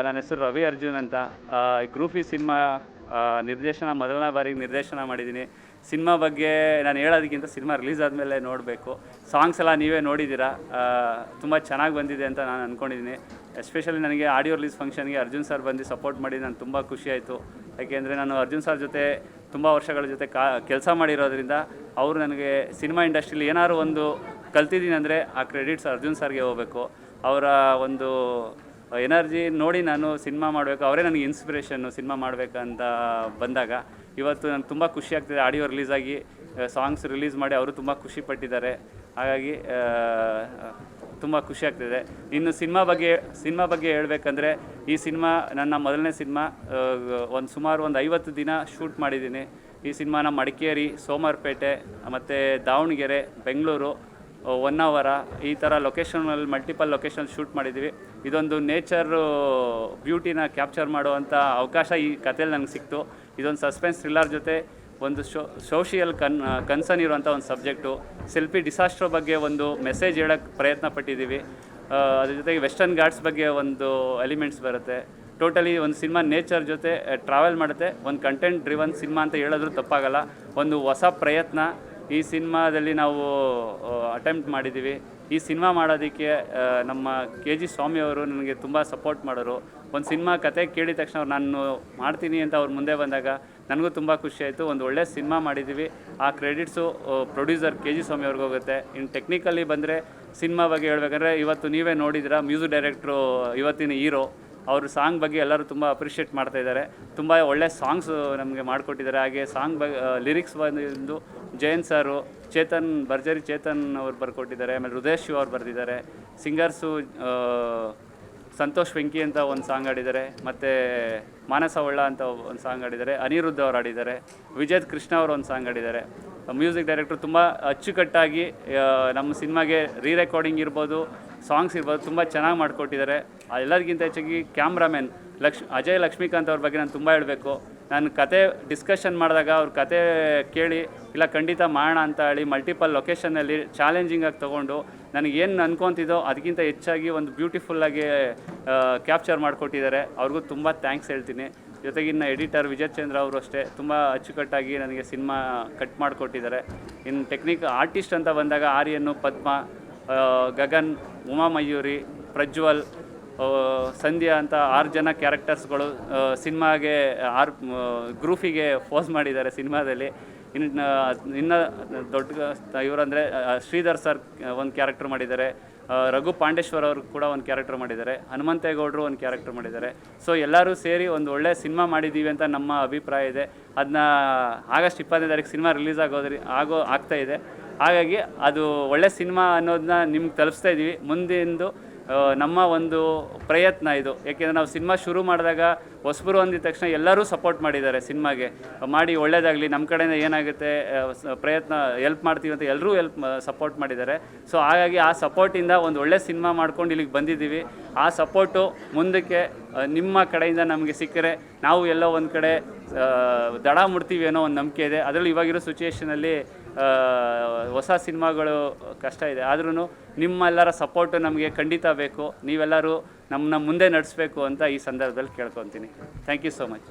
ನನ್ನ ಹೆಸರು ರವಿ ಅರ್ಜುನ್ ಅಂತ. ಗ್ರೂಫಿ ಸಿನಿಮಾ ಮೊದಲನೇ ಬಾರಿಗೆ ನಿರ್ದೇಶನ ಮಾಡಿದ್ದೀನಿ. ಸಿನಿಮಾ ಬಗ್ಗೆ ನಾನು ಹೇಳೋದಕ್ಕಿಂತ ಸಿನಿಮಾ ರಿಲೀಸ್ ಆದಮೇಲೆ ನೋಡಬೇಕು. ಸಾಂಗ್ಸ್ ಎಲ್ಲ ನೀವೇ ನೋಡಿದ್ದೀರಾ, ತುಂಬ ಚೆನ್ನಾಗಿ ಬಂದಿದೆ ಅಂತ ನಾನು ಅಂದ್ಕೊಂಡಿದ್ದೀನಿ. ಎಸ್ಪೆಷಲಿ ನನಗೆ ಆಡಿಯೋ ರಿಲೀಸ್ ಫಂಕ್ಷನ್ಗೆ ಅರ್ಜುನ್ ಸರ್ ಬಂದು ಸಪೋರ್ಟ್ ಮಾಡಿ ನಾನು ತುಂಬ ಖುಷಿಯಾಯಿತು. ಯಾಕೆಂದರೆ ನಾನು ಅರ್ಜುನ್ ಸರ್ ಜೊತೆ ತುಂಬ ವರ್ಷಗಳ ಜೊತೆ ಕೆಲಸ ಮಾಡಿರೋದ್ರಿಂದ ಅವರು ನನಗೆ ಸಿನಿಮಾ ಇಂಡಸ್ಟ್ರಿಲಿ ಏನಾದ್ರು ಒಂದು ಕಲ್ತಿದ್ದೀನಿ ಅಂದರೆ ಆ ಕ್ರೆಡಿಟ್ಸ್ ಅರ್ಜುನ್ ಸರ್ಗೆ ಹೋಗಬೇಕು. ಅವರ ಒಂದು ಎನರ್ಜಿ ನೋಡಿ ನಾನು ಸಿನಿಮಾ ಮಾಡಬೇಕು, ಅವರೇ ನನಗೆ ಇನ್ಸ್ಪಿರೇಷನ್ನು ಸಿನಿಮಾ ಮಾಡಬೇಕಂತ ಬಂದಾಗ ಇವತ್ತು ನನಗೆ ತುಂಬ ಖುಷಿ ಆಗ್ತಿದೆ. ಆಡಿಯೋ ರಿಲೀಸ್ ಆಗಿ ಸಾಂಗ್ಸ್ ರಿಲೀಸ್ ಮಾಡಿ ಅವರು ತುಂಬ ಖುಷಿಪಟ್ಟಿದ್ದಾರೆ. ಹಾಗಾಗಿ ತುಂಬ ಖುಷಿ ಆಗ್ತಿದೆ. ಇನ್ನು ಸಿನಿಮಾ ಬಗ್ಗೆ ಹೇಳಬೇಕಂದ್ರೆ, ಈ ಸಿನಿಮಾ ನನ್ನ ಮೊದಲನೇ ಸಿನಿಮಾ. ಸುಮಾರು 50 ದಿನ ಶೂಟ್ ಮಾಡಿದ್ದೀನಿ. ಈ ಸಿನಿಮಾನ ಮಡಿಕೇರಿ, ಸೋಮವಾರಪೇಟೆ ಮತ್ತು ದಾವಣಗೆರೆ, ಬೆಂಗಳೂರು, ಹೊನ್ನಾವರ ಈ ಥರ ಲೊಕೇಶನಲ್ಲಿ ಮಲ್ಟಿಪಲ್ ಲೊಕೇಶನ್ ಶೂಟ್ ಮಾಡಿದ್ದೀವಿ. ಇದೊಂದು ನೇಚರು ಬ್ಯೂಟಿನ ಕ್ಯಾಪ್ಚರ್ ಮಾಡುವಂಥ ಅವಕಾಶ ಈ ಕಥೆಯಲ್ಲಿ ನನಗೆ ಸಿಕ್ತು. ಇದೊಂದು ಸಸ್ಪೆನ್ಸ್ ಥ್ರಿಲ್ಲರ್ ಜೊತೆ ಒಂದು ಸೋಷಿಯಲ್ ಕನ್ಸರ್ನ್ ಇರುವಂಥ ಒಂದು ಸಬ್ಜೆಕ್ಟು. ಸೆಲ್ಫಿ ಡಿಸಾಸ್ಟರ್ ಬಗ್ಗೆ ಒಂದು ಮೆಸೇಜ್ ಹೇಳೋಕ್ಕೆ ಪ್ರಯತ್ನ ಪಟ್ಟಿದ್ದೀವಿ. ಅದ್ರ ಜೊತೆಗೆ ವೆಸ್ಟರ್ನ್ ಘಾಟ್ಸ್ ಬಗ್ಗೆ ಒಂದು ಎಲಿಮೆಂಟ್ಸ್ ಬರುತ್ತೆ. ಟೋಟಲಿ ಒಂದು ಸಿನಿಮಾ ನೇಚರ್ ಜೊತೆ ಟ್ರಾವೆಲ್ ಮಾಡುತ್ತೆ. ಒಂದು ಕಂಟೆಂಟ್ ಡ್ರಿವನ್ ಸಿನಿಮಾ ಅಂತ ಹೇಳಿದ್ರೂ ತಪ್ಪಾಗಲ್ಲ. ಒಂದು ಹೊಸ ಪ್ರಯತ್ನ ಈ ಸಿನಿಮಾದಲ್ಲಿ ನಾವು ಅಟೆಂಪ್ಟ್ ಮಾಡಿದ್ದೀವಿ. ಈ ಸಿನಿಮಾ ಮಾಡೋದಕ್ಕೆ ನಮ್ಮ KG ಸ್ವಾಮಿಯವರು ನನಗೆ ತುಂಬ ಸಪೋರ್ಟ್ ಮಾಡೋರು. ಒಂದು ಸಿನಿಮಾ ಕತೆ ಕೇಳಿದ ತಕ್ಷಣ ನಾನು ಮಾಡ್ತೀನಿ ಅಂತ ಅವ್ರು ಮುಂದೆ ಬಂದಾಗ ನನಗೂ ತುಂಬ ಖುಷಿಯಾಯಿತು. ಒಂದು ಒಳ್ಳೆ ಸಿನಿಮಾ ಮಾಡಿದ್ದೀವಿ. ಆ ಕ್ರೆಡಿಟ್ಸು ಪ್ರೊಡ್ಯೂಸರ್ KG ಸ್ವಾಮಿಯವ್ರಿಗೆ ಹೋಗುತ್ತೆ. ಇನ್ನು ಟೆಕ್ನಿಕಲಿ ಬಂದರೆ ಸಿನಿಮಾ ಬಗ್ಗೆ ಹೇಳ್ಬೇಕಂದ್ರೆ, ಇವತ್ತು ನೀವೇ ನೋಡಿದ್ದೀರಾ, ಮ್ಯೂಸಿಕ್ ಡೈರೆಕ್ಟ್ರು ಇವತ್ತಿನ ಹೀರೋ. ಅವರು ಸಾಂಗ್ ಬಗ್ಗೆ ಎಲ್ಲರೂ ತುಂಬ ಅಪ್ರಿಷಿಯೇಟ್ ಮಾಡ್ತಾಯಿದ್ದಾರೆ. ತುಂಬ ಒಳ್ಳೆ ಸಾಂಗ್ಸು ನಮಗೆ ಮಾಡಿಕೊಟ್ಟಿದ್ದಾರೆ. ಹಾಗೆ ಸಾಂಗ್ ಬಗ್ಗೆ ಲಿರಿಕ್ಸ್ ಬಂದು ಜಯಂತ್ ಸಾರು, ಭರ್ಜರಿ ಚೇತನ್ ಅವ್ರು ಬರ್ಕೊಟ್ಟಿದ್ದಾರೆ. ಆಮೇಲೆ ಹೃದಯ ಶಿವ ಅವ್ರು ಬರೆದಿದ್ದಾರೆ. ಸಿಂಗರ್ಸು ಸಂತೋಷ್ ವೆಂಕಿ ಅಂತ ಒಂದು ಸಾಂಗ್ ಆಡಿದ್ದಾರೆ, ಮತ್ತು ಮಾನಸ ಒಳ್ಳ ಅಂತ ಒಂದು ಸಾಂಗ್ ಆಡಿದ್ದಾರೆ. ಅನಿರುದ್ಧ ಅವ್ರು ಆಡಿದ್ದಾರೆ. ವಿಜಯ್ ಕೃಷ್ಣ ಅವರು ಒಂದು ಸಾಂಗ್ ಆಡಿದ್ದಾರೆ. ಮ್ಯೂಸಿಕ್ ಡೈರೆಕ್ಟ್ರು ತುಂಬ ಅಚ್ಚುಕಟ್ಟಾಗಿ ನಮ್ಮ ಸಿನಿಮಾಗೆ ರೆಕಾರ್ಡಿಂಗ್ ಇರ್ಬೋದು, ಸಾಂಗ್ಸ್ ಇರ್ಬೋದು, ತುಂಬ ಚೆನ್ನಾಗಿ ಮಾಡಿಕೊಟ್ಟಿದ್ದಾರೆ. ಎಲ್ಲರಿಗಿಂತ ಹೆಚ್ಚಾಗಿ ಕ್ಯಾಮ್ರಾಮನ್ ಅಜಯ್ ಲಕ್ಷ್ಮೀಕಾಂತ್ ಅವ್ರ ಬಗ್ಗೆ ನಾನು ತುಂಬ ಹೇಳಬೇಕು. ನಾನು ಕತೆ ಡಿಸ್ಕಷನ್ ಮಾಡಿದಾಗ ಅವ್ರ ಕತೆ ಕೇಳಿ ಇಲ್ಲ ಖಂಡಿತ ಮಾಡೋಣ ಅಂತ ಹೇಳಿ ಮಲ್ಟಿಪಲ್ ಲೊಕೇಶನ್ನಲ್ಲಿ ಚಾಲೆಂಜಿಂಗಾಗಿ ತೊಗೊಂಡು ನನಗೇನು ಅನ್ಕೊತಿದ್ದೋ ಅದಕ್ಕಿಂತ ಹೆಚ್ಚಾಗಿ ಒಂದು ಬ್ಯೂಟಿಫುಲ್ಲಾಗಿ ಕ್ಯಾಪ್ಚರ್ ಮಾಡಿಕೊಟ್ಟಿದ್ದಾರೆ. ಅವ್ರಿಗೂ ತುಂಬ ಥ್ಯಾಂಕ್ಸ್ ಹೇಳ್ತೀನಿ. ಜೊತೆಗೆ ಇನ್ನು ಎಡಿಟರ್ ವಿಜಯ್ ಚಂದ್ರ ಅವರು ಅಷ್ಟೇ ತುಂಬ ಅಚ್ಚುಕಟ್ಟಾಗಿ ನನಗೆ ಸಿನಿಮಾ ಕಟ್ ಮಾಡಿಕೊಟ್ಟಿದ್ದಾರೆ. ಇನ್ನು ಟೆಕ್ನಿಕ್ ಆರ್ಟಿಸ್ಟ್ ಅಂತ ಬಂದಾಗ ಆರ್ಯನು, ಪದ್ಮ, ಗಗನ್, ಉಮಾ ಮಯೂರಿ, ಪ್ರಜ್ವಲ್, ಸಂಧ್ಯಾ ಅಂತ 6 ಜನ ಕ್ಯಾರೆಕ್ಟರ್ಸ್ಗಳು ಸಿನಿಮಾಗೆ ಗ್ರೂಫಿಗೆ ಫೋಸ್ ಮಾಡಿದ್ದಾರೆ ಸಿನಿಮಾದಲ್ಲಿ. ಇನ್ನು ದೊಡ್ಡ ಇವರಂದರೆ ಶ್ರೀಧರ್ ಸರ್ ಒಂದು ಕ್ಯಾರೆಕ್ಟರ್ ಮಾಡಿದ್ದಾರೆ. ರಘು ಪಾಂಡೇಶ್ವರ್ ಅವರು ಕೂಡ ಒಂದು ಕ್ಯಾರೆಕ್ಟರ್ ಮಾಡಿದ್ದಾರೆ. ಹನುಮಂತೇಗೌಡರು ಒಂದು ಕ್ಯಾರೆಕ್ಟರ್ ಮಾಡಿದ್ದಾರೆ. ಸೊ ಎಲ್ಲರೂ ಸೇರಿ ಒಂದು ಒಳ್ಳೆ ಸಿನಿಮಾ ಮಾಡಿದ್ದೀವಿ ಅಂತ ನಮ್ಮ ಅಭಿಪ್ರಾಯ ಇದೆ. ಅದನ್ನ ಆಗಸ್ಟ್ 20ನೇ ತಾರೀಕು ಸಿನಿಮಾ ರಿಲೀಸ್ ಆಗ್ತಾಯಿದೆ. ಹಾಗಾಗಿ ಅದು ಒಳ್ಳೆ ಸಿನಿಮಾ ಅನ್ನೋದನ್ನ ನಿಮ್ಗೆ ತಲುಪಿಸ್ತಾ ಇದ್ದೀವಿ. ಮುಂದಿಂದು ನಮ್ಮ ಒಂದು ಪ್ರಯತ್ನ ಇದು. ಏಕೆಂದರೆ ನಾವು ಸಿನಿಮಾ ಶುರು ಮಾಡಿದಾಗ ಹೊಸಬರು ಅಂದಿದ ತಕ್ಷಣ ಎಲ್ಲರೂ ಸಪೋರ್ಟ್ ಮಾಡಿದ್ದಾರೆ. ಸಿನಿಮಾಗೆ ಮಾಡಿ ಒಳ್ಳೆಯದಾಗಲಿ, ನಮ್ಮ ಕಡೆಯಿಂದ ಏನಾಗುತ್ತೆ ಪ್ರಯತ್ನ ಹೆಲ್ಪ್ ಮಾಡ್ತೀವಿ ಅಂತ ಎಲ್ಲರೂ ಸಪೋರ್ಟ್ ಮಾಡಿದ್ದಾರೆ. ಸೊ ಹಾಗಾಗಿ ಆ ಸಪೋರ್ಟಿಂದ ಒಂದು ಒಳ್ಳೆ ಸಿನಿಮಾ ಮಾಡ್ಕೊಂಡು ಇಲ್ಲಿಗೆ ಬಂದಿದ್ದೀವಿ. ಆ ಸಪೋರ್ಟು ಮುಂದಕ್ಕೆ ನಿಮ್ಮ ಕಡೆಯಿಂದ ನಮಗೆ ಸಿಕ್ಕರೆ ನಾವು ಎಲ್ಲೋ ಒಂದು ಕಡೆ ದಡ ಮುಡ್ತೀವಿ ಅನ್ನೋ ಒಂದು ನಂಬಿಕೆ ಇದೆ. ಅದರಲ್ಲೂ ಇವಾಗಿರೋ ಸಿಚುಯೇಷನಲ್ಲಿ ಹೊಸ ಸಿನಿಮಾಗಳು ಕಷ್ಟ ಇದೆ. ಆದ್ರೂ ನಿಮ್ಮೆಲ್ಲರ ಸಪೋರ್ಟು ನಮಗೆ ಖಂಡಿತ ಬೇಕು. ನೀವೆಲ್ಲರೂ ನಮ್ಮನ್ನ ಮುಂದೆ ನಡೆಸಬೇಕು ಅಂತ ಈ ಸಂದರ್ಭದಲ್ಲಿ ಕೇಳ್ಕೊತೀನಿ. Thank you so much.